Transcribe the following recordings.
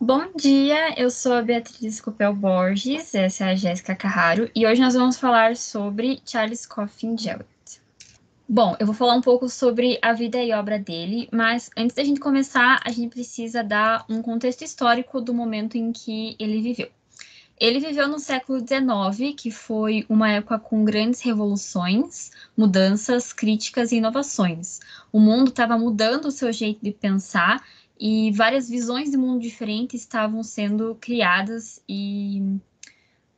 Bom dia, eu sou a Beatriz Copel Borges, essa é a Jéssica Carraro, e hoje nós vamos falar sobre Charles Coffin Jewett. Bom, eu vou falar um pouco sobre a vida e obra dele, mas antes da gente começar, a gente precisa dar um contexto histórico do momento em que ele viveu. Ele viveu no século XIX, que foi uma época com grandes revoluções, mudanças, críticas e inovações. O mundo estava mudando o seu jeito de pensar e várias visões de mundo diferentes estavam sendo criadas e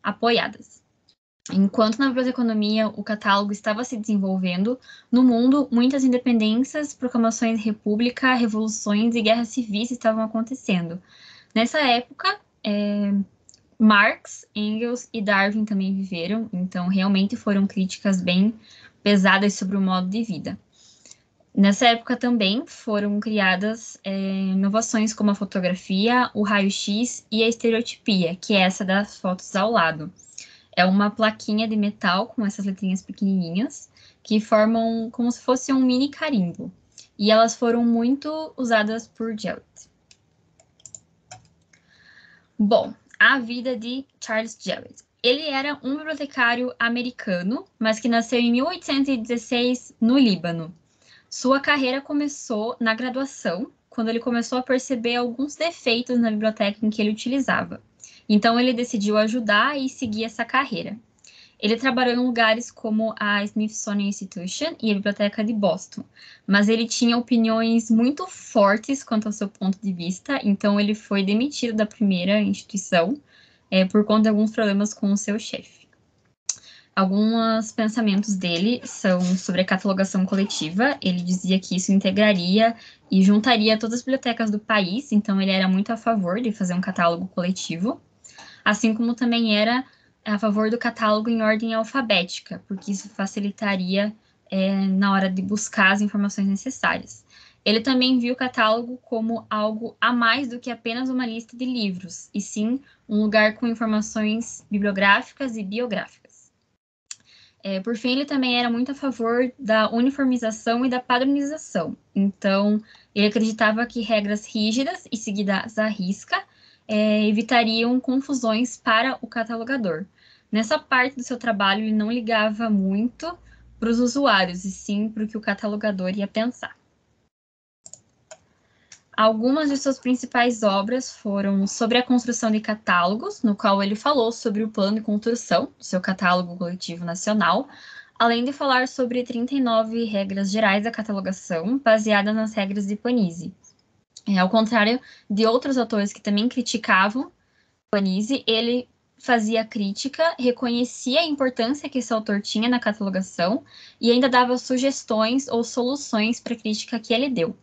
apoiadas. Enquanto na biblioteconomia o catálogo estava se desenvolvendo, no mundo muitas independências, proclamações de república, revoluções e guerras civis estavam acontecendo. Nessa época, Marx, Engels e Darwin também viveram, então realmente foram críticas bem pesadas sobre o modo de vida. Nessa época também foram criadas inovações como a fotografia, o raio-x e a estereotipia, que é essa das fotos ao lado. É uma plaquinha de metal com essas letrinhas pequenininhas que formam como se fosse um mini carimbo. E elas foram muito usadas por Jewett. Bom, a vida de Charles Jewett. Ele era um bibliotecário americano, mas que nasceu em 1816 no Líbano. Sua carreira começou na graduação, quando ele começou a perceber alguns defeitos na biblioteca em que ele utilizava. Então ele decidiu ajudar e seguir essa carreira. Ele trabalhou em lugares como a Smithsonian Institution e a Biblioteca de Boston, mas ele tinha opiniões muito fortes quanto ao seu ponto de vista, então ele foi demitido da primeira instituição por conta de alguns problemas com o seu chefe. Alguns pensamentos dele são sobre a catalogação coletiva. Ele dizia que isso integraria e juntaria todas as bibliotecas do país, então ele era muito a favor de fazer um catálogo coletivo, assim como também era a favor do catálogo em ordem alfabética, porque isso facilitaria na hora de buscar as informações necessárias. Ele também viu o catálogo como algo a mais do que apenas uma lista de livros, e sim um lugar com informações bibliográficas e biográficas. Por fim, ele também era muito a favor da uniformização e da padronização. Então, ele acreditava que regras rígidas e seguidas à risca evitariam confusões para o catalogador. Nessa parte do seu trabalho, ele não ligava muito para os usuários, e sim para o que o catalogador ia pensar. Algumas de suas principais obras foram sobre a construção de catálogos, no qual ele falou sobre o plano de construção do seu catálogo coletivo nacional, além de falar sobre 39 regras gerais da catalogação, baseadas nas regras de Panizzi. Ao contrário de outros autores que também criticavam Panizzi, ele fazia crítica, reconhecia a importância que esse autor tinha na catalogação e ainda dava sugestões ou soluções para a crítica que ele deu.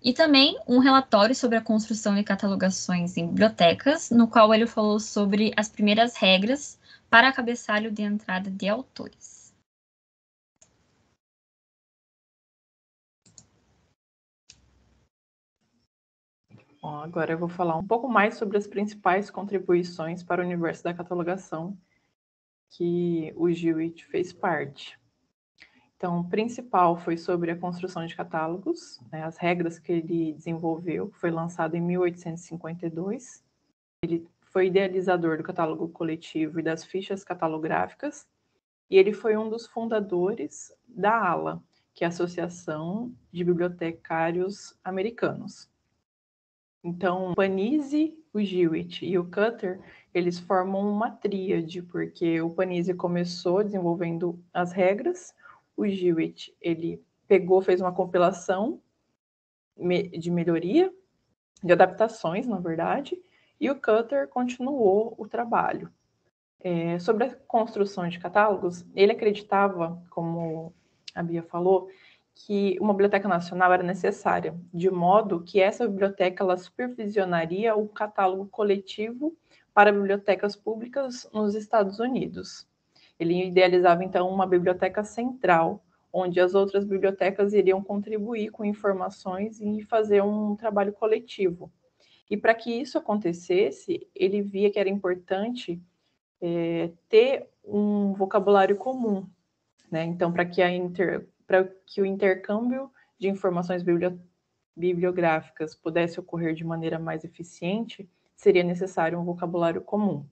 E também um relatório sobre a construção de catalogações em bibliotecas, no qual ele falou sobre as primeiras regras para cabeçalho de entrada de autores. Bom, agora eu vou falar um pouco mais sobre as principais contribuições para o universo da catalogação que o Jewett fez parte. Então, o principal foi sobre a construção de catálogos, né, as regras que ele desenvolveu, que foi lançado em 1852. Ele foi idealizador do catálogo coletivo e das fichas catalográficas, e ele foi um dos fundadores da ALA, que é a Associação de Bibliotecários Americanos. Então, o Panizzi, o Jewett e o Cutter, eles formam uma tríade, porque o Panizzi começou desenvolvendo as regras, o Jewett, ele fez uma compilação de melhoria, de adaptações, na verdade, e o Cutter continuou o trabalho. Sobre a construção de catálogos, ele acreditava, como a Bia falou, que uma biblioteca nacional era necessária, de modo que essa biblioteca ela supervisionaria o catálogo coletivo para bibliotecas públicas nos Estados Unidos. Ele idealizava, então, uma biblioteca central, onde as outras bibliotecas iriam contribuir com informações e fazer um trabalho coletivo. E para que isso acontecesse, ele via que era importante ter um vocabulário comum, né? Então, para que o intercâmbio de informações bibliográficas pudesse ocorrer de maneira mais eficiente, seria necessário um vocabulário comum.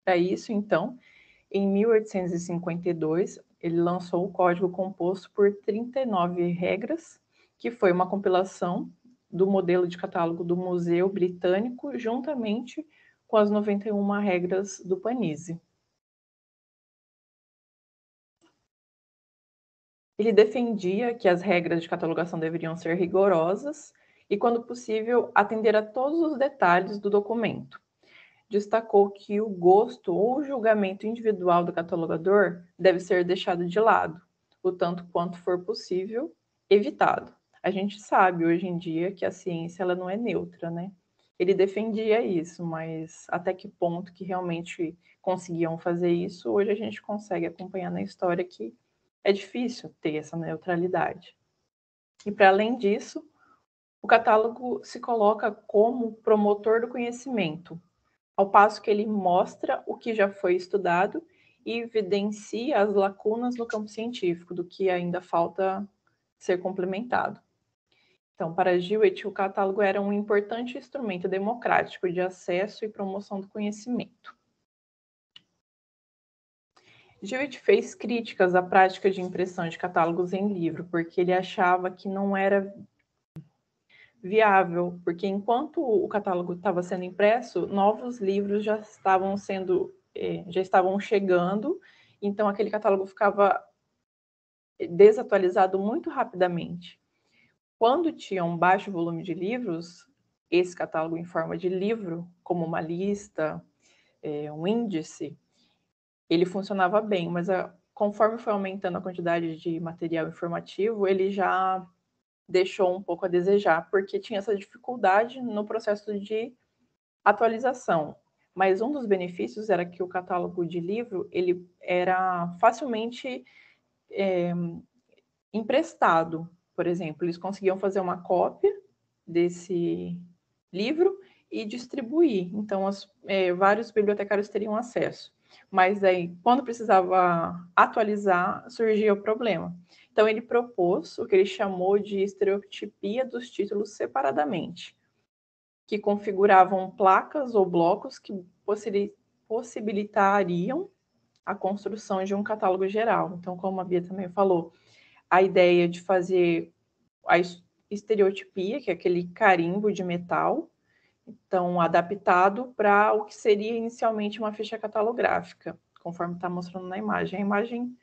Para isso, então, em 1852, ele lançou o Código composto por 39 regras, que foi uma compilação do modelo de catálogo do Museu Britânico, juntamente com as 91 regras do Panizzi. Ele defendia que as regras de catalogação deveriam ser rigorosas e, quando possível, atender a todos os detalhes do documento. Destacou que o gosto ou o julgamento individual do catalogador deve ser deixado de lado, o tanto quanto for possível, evitado. A gente sabe hoje em dia que a ciência ela não é neutra, né? Ele defendia isso, mas até que ponto que realmente conseguiam fazer isso, hoje a gente consegue acompanhar na história que é difícil ter essa neutralidade. E para além disso, o catálogo se coloca como promotor do conhecimento, ao passo que ele mostra o que já foi estudado e evidencia as lacunas no campo científico, do que ainda falta ser complementado. Então, para Jewett, o catálogo era um importante instrumento democrático de acesso e promoção do conhecimento. Jewett fez críticas à prática de impressão de catálogos em livro, porque ele achava que não era viável, porque enquanto o catálogo estava sendo impresso, novos livros já estavam chegando, então aquele catálogo ficava desatualizado muito rapidamente. Quando tinha um baixo volume de livros, esse catálogo em forma de livro, como uma lista, um índice, ele funcionava bem, mas conforme foi aumentando a quantidade de material informativo, ele já deixou um pouco a desejar, porque tinha essa dificuldade no processo de atualização. Mas um dos benefícios era que o catálogo de livro ele era facilmente emprestado. Por exemplo, eles conseguiam fazer uma cópia desse livro e distribuir. Então, vários bibliotecários teriam acesso. Mas aí, quando precisava atualizar, surgia o problema. Então, ele propôs o que ele chamou de estereotipia dos títulos separadamente, que configuravam placas ou blocos que possibilitariam a construção de um catálogo geral. Então, como a Bia também falou, a ideia de fazer a estereotipia, que é aquele carimbo de metal, então adaptado para o que seria inicialmente uma ficha catalográfica, conforme está mostrando na imagem. A imagem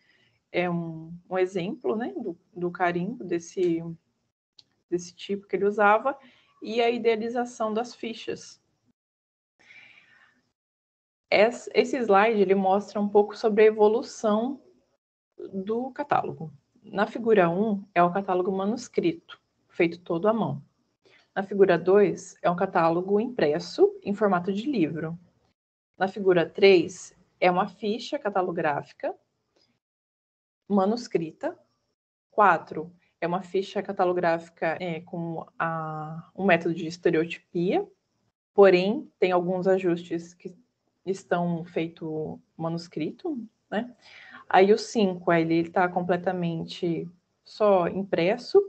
é um exemplo, né, do carimbo desse tipo que ele usava, e a idealização das fichas. Esse slide ele mostra um pouco sobre a evolução do catálogo. Na figura 1 é o catálogo manuscrito, feito todo à mão. Na figura 2 é um catálogo impresso em formato de livro. Na figura 3 é uma ficha catalográfica manuscrita. 4 é uma ficha catalográfica com um método de estereotipia, porém tem alguns ajustes que estão feito manuscrito, né? Aí o 5, ele está completamente só impresso,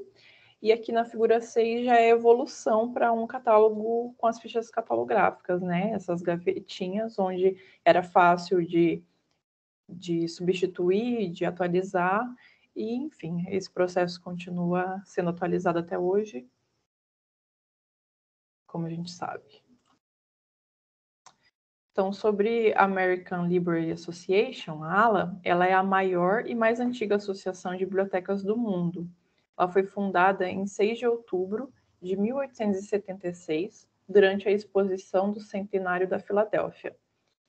e aqui na figura 6 já é evolução para um catálogo com as fichas catalográficas, né? Essas gavetinhas onde era fácil de substituir, de atualizar, e enfim, esse processo continua sendo atualizado até hoje, como a gente sabe. Então, sobre a American Library Association, a ALA, ela é a maior e mais antiga associação de bibliotecas do mundo. Ela foi fundada em 6 de outubro de 1876, durante a exposição do centenário da Filadélfia.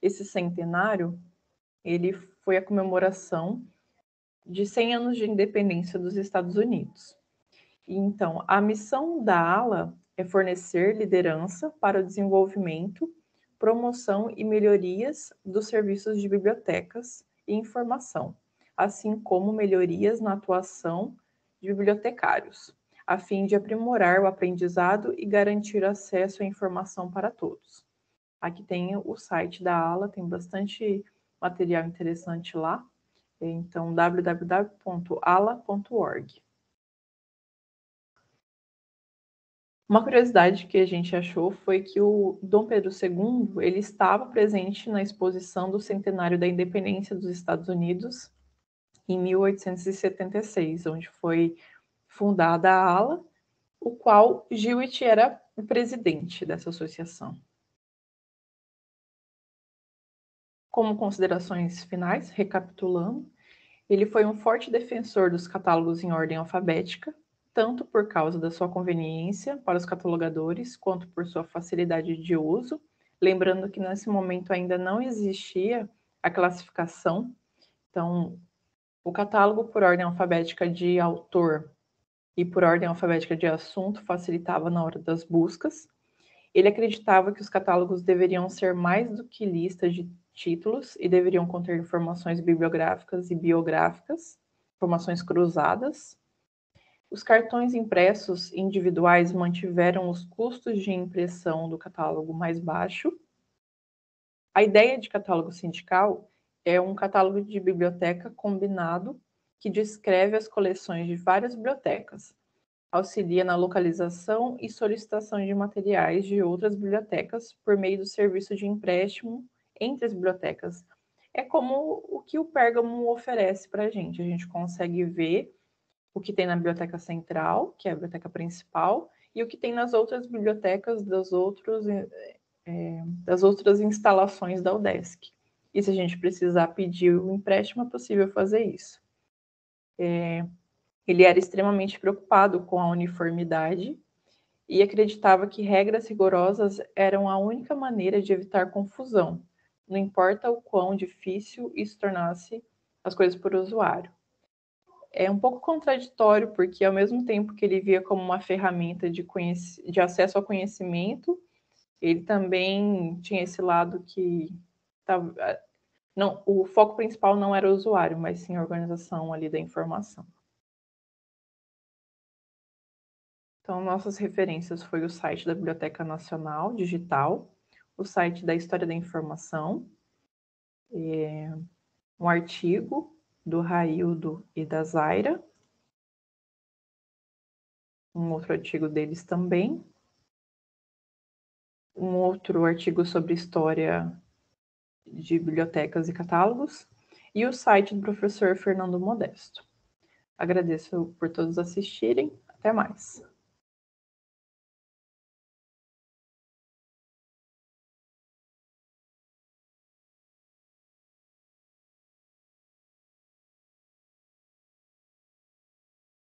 Esse centenário, ele foi a comemoração de 100 anos de independência dos Estados Unidos. Então, a missão da ALA é fornecer liderança para o desenvolvimento, promoção e melhorias dos serviços de bibliotecas e informação, assim como melhorias na atuação de bibliotecários, a fim de aprimorar o aprendizado e garantir acesso à informação para todos. Aqui tem o site da ALA, tem bastante material interessante lá, então www.ala.org. Uma curiosidade que a gente achou foi que o Dom Pedro II ele estava presente na exposição do centenário da independência dos Estados Unidos em 1876, onde foi fundada a ALA, o qual Jewett era o presidente dessa associação. Como considerações finais, recapitulando, ele foi um forte defensor dos catálogos em ordem alfabética, tanto por causa da sua conveniência para os catalogadores, quanto por sua facilidade de uso, lembrando que nesse momento ainda não existia a classificação. Então, o catálogo por ordem alfabética de autor e por ordem alfabética de assunto facilitava na hora das buscas. Ele acreditava que os catálogos deveriam ser mais do que listas de títulos e deveriam conter informações bibliográficas e biográficas, informações cruzadas. Os cartões impressos individuais mantiveram os custos de impressão do catálogo mais baixo. A ideia de catálogo sindical é um catálogo de biblioteca combinado que descreve as coleções de várias bibliotecas, auxilia na localização e solicitação de materiais de outras bibliotecas por meio do serviço de empréstimo entre as bibliotecas. É como o que o Pérgamo oferece para a gente consegue ver o que tem na biblioteca central, que é a biblioteca principal, e o que tem nas outras bibliotecas das outras instalações da UDESC. E se a gente precisar pedir o empréstimo, é possível fazer isso. Ele era extremamente preocupado com a uniformidade e acreditava que regras rigorosas eram a única maneira de evitar confusão, não importa o quão difícil isso tornasse as coisas para o usuário. É um pouco contraditório, porque ao mesmo tempo que ele via como uma ferramenta de acesso ao conhecimento, ele também tinha esse lado que não, o foco principal não era o usuário, mas sim a organização ali da informação. Então, nossas referências foi o site da Biblioteca Nacional Digital, o site da História da Informação, um artigo do Raildo e da Zaira, um outro artigo deles também, um outro artigo sobre história de bibliotecas e catálogos, e o site do professor Fernando Modesto. Agradeço por todos assistirem. Até mais.